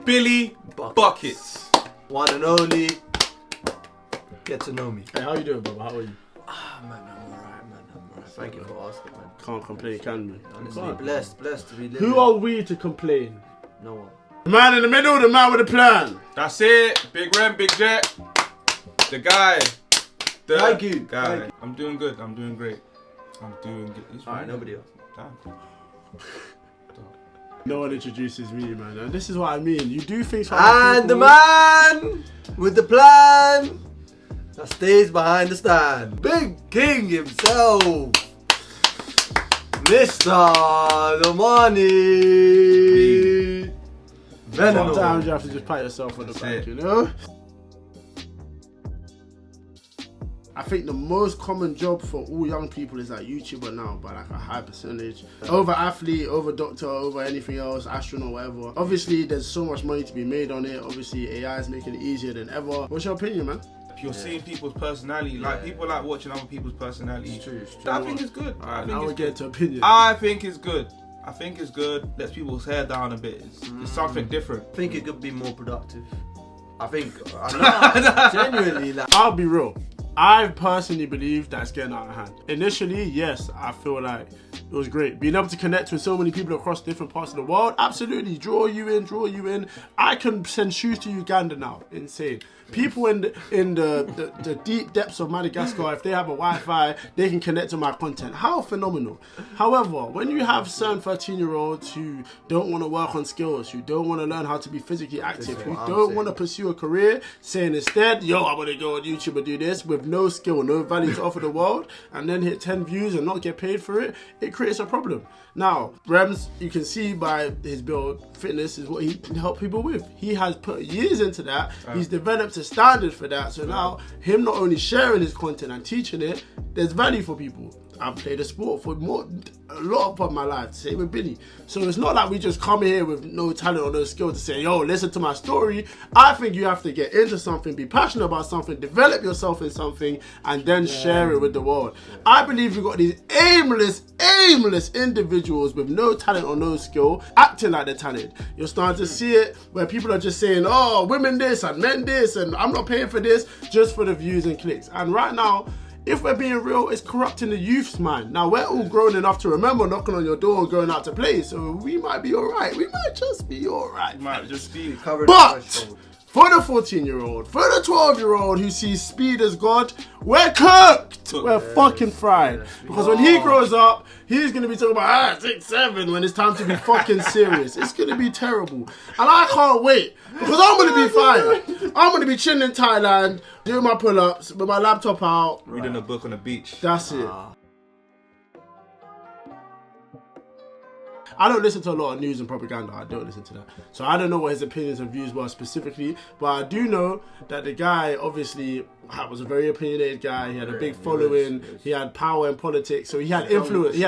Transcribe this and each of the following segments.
Billy Buckets. One and only. Get to know me. Hey, how you doing, brother? How are you? Man, I'm alright, man. I'm alright. Thank you for asking, man. Can't complain, can we? Honestly, blessed to be living. Who are we to complain? No one. The man in the middle, the man with a plan. That's it. Big Rem, Big Jet. The guy. The Thank you. guy. Thank you. I'm doing good. I'm doing great. I'm doing good. Alright, nobody else. Damn. No one introduces me, man. And this is what I mean. You do things for And the man with the plan that stays behind the stand. Big King himself. Mr. The Money. Sometimes you have to just pat yourself on the back, you know? I think the most common job for all young people is like YouTuber now, by like a high percentage. Over athlete, over doctor, over anything else, astronaut, whatever. Obviously, there's so much money to be made on it. Obviously, AI is making it easier than ever. What's your opinion, man? You're seeing people's personality, like people like watching other people's personality. It's true. I think it's good. Alright, now we get to opinion. I think it's good. I think it's good. Lets people's hair down a bit. It's something different. I think it could be more productive. I think. I know. Genuinely, like. I'll be real. I personally believe that's getting out of hand. Initially, yes, I feel like it was great. Being able to connect with so many people across different parts of the world, absolutely. Draw you in. I can send shoes to Uganda now. Insane. People in the deep depths of Madagascar, if they have a Wi-Fi, they can connect to my content. How phenomenal. However, when you have certain 13-year-olds who don't want to work on skills, who don't want to learn how to be physically active, who don't want to pursue a career, saying instead, yo, I'm going to go on YouTube and do this with no skill, no value to offer the world, and then hit 10 views and not get paid for it, it creates a problem. Now, Rems, you can see by his build, fitness is what he can help people with. He has put years into that. He's developed a standard for that. So now, him not only sharing his content and teaching it, there's value for people. I've played a sport for a lot of my life, same with Billy. So it's not like we just come here with no talent or no skill to say, yo, listen to my story. I think you have to get into something, be passionate about something, develop yourself in something, and then share it with the world. I believe we've got these aimless individuals with no talent or no skill acting like they're talented. You're starting to see it where people are just saying, oh, women this and men this, and I'm not paying for this, just for the views and clicks. And right now, if we're being real, it's corrupting the youth's mind. Now, we're all grown enough to remember knocking on your door and going out to play, so we might be alright. We might just be alright. Might just be Covered. But for the 14-year-old, for the 12-year-old who sees speed as God, we're cooked. We're fucking fried. Because when he grows up, he's going to be talking about 6, 7 when it's time to be fucking serious. It's going to be terrible. And I can't wait. Because I'm going to be fine. I'm going to be chilling in Thailand, doing my pull-ups, with my laptop out. reading a book on the beach. That's it. I don't listen to a lot of news and propaganda. I don't listen to that. So I don't know what his opinions and views were specifically. But I do know that the guy obviously was a very opinionated guy. He had a big following. He had power in politics. So he had influence. He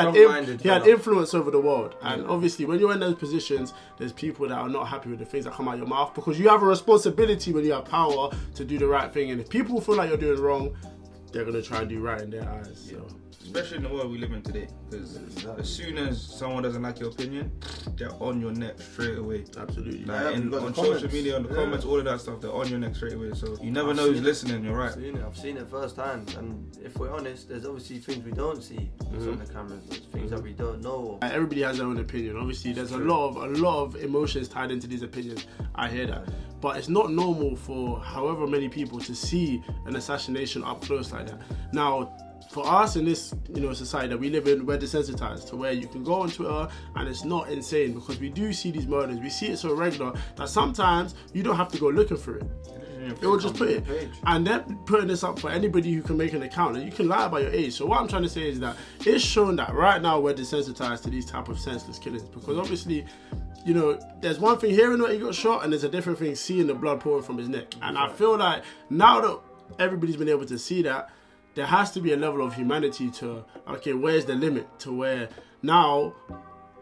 had influence over the world. And obviously when you're in those positions, there's people that are not happy with the things that come out of your mouth. Because you have a responsibility when you have power to do the right thing. And if people feel like you're doing wrong, they're going to try and do right in their eyes. So. Especially in the world we live in today, because as soon as someone doesn't like your opinion, they're on your neck straight away. Absolutely. Like on social social media, on the comments, all of that stuff, they're on your neck straight away. So you never know who's listening. You're right. I've seen it firsthand, and if we're honest, there's obviously things we don't see on the cameras. There's things that we don't know. Everybody has their own opinion. Obviously, there's a lot of emotions tied into these opinions. I hear that, but it's not normal for however many people to see an assassination up close like that. Now, for us in this society that we live in, we're desensitized to where you can go on Twitter and it's not insane, because we do see these murders. We see it so regular that sometimes you don't have to go looking for it. It will just put it, and then putting this up for anybody who can make an account, and you can lie about your age. So what I'm trying to say is that it's shown that right now we're desensitized to these type of senseless killings, because obviously, there's one thing hearing that he got shot, and there's a different thing seeing the blood pouring from his neck. And I feel like now that everybody's been able to see that, there has to be a level of humanity to, okay, where's the limit to where now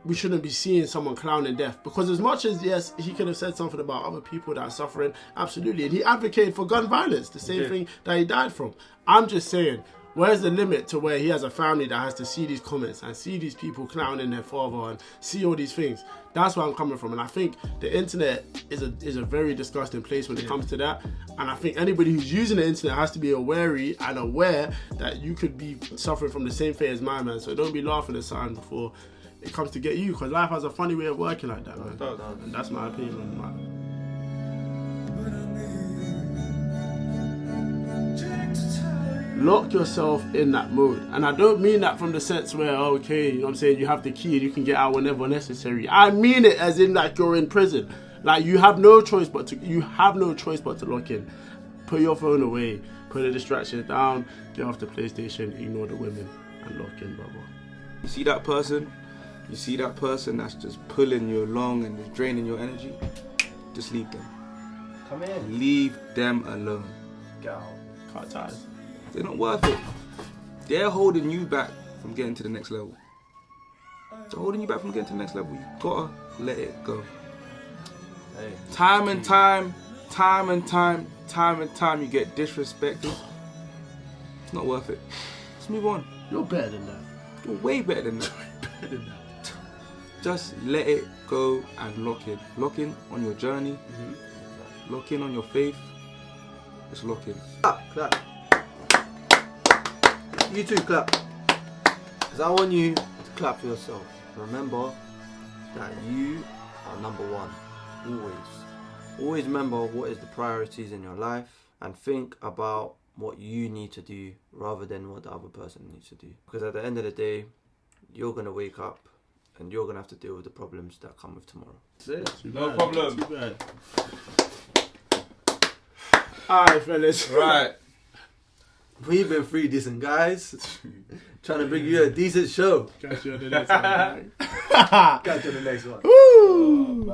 we shouldn't be seeing someone clowning death? Because as much as, yes, he could have said something about other people that are suffering, absolutely, and he advocated for gun violence, the same thing that he died from. I'm just saying, Where's the limit to where he has a family that has to see these comments and see these people clowning their father and see all these things? That's where I'm coming from. And I think the internet is a very disgusting place when it comes to that. And I think anybody who's using the internet has to be wary and aware that you could be suffering from the same fate as my man. So don't be laughing at something before it comes to get you, because life has a funny way of working like that, man. And that's my opinion on that. Lock yourself in that mode. And I don't mean that from the sense where, okay, you know what I'm saying, you have the key and you can get out whenever necessary. I mean it as in like you're in prison. Like you have no choice but to lock in. Put your phone away, put the distractions down, get off the PlayStation, ignore the women, and lock in, brother. You see that person? You see that person that's just pulling you along and just draining your energy? Just leave them. Come in. Leave them alone. Get out. Cut ties. They're not worth it. They're holding you back from getting to the next level. They're holding you back from getting to the next level. You gotta let it go. Hey. Time and time you get disrespected. It's not worth it. Let's move on. You're better than that. You're way better than that. Just let it go and lock in. Lock in on your journey. Lock in on your faith. Just lock in. Clap. You too, clap. Because I want you to clap for yourself. Remember that you are number one. Always. Always remember what is the priorities in your life and think about what you need to do rather than what the other person needs to do. Because at the end of the day, you're going to wake up and you're going to have to deal with the problems that come with tomorrow. That's it. No problem. Too bad. Alright, fellas. Right. We've been 3 decent guys trying to bring you a decent show. Catch you on the next one. Catch you on the next one. Woo!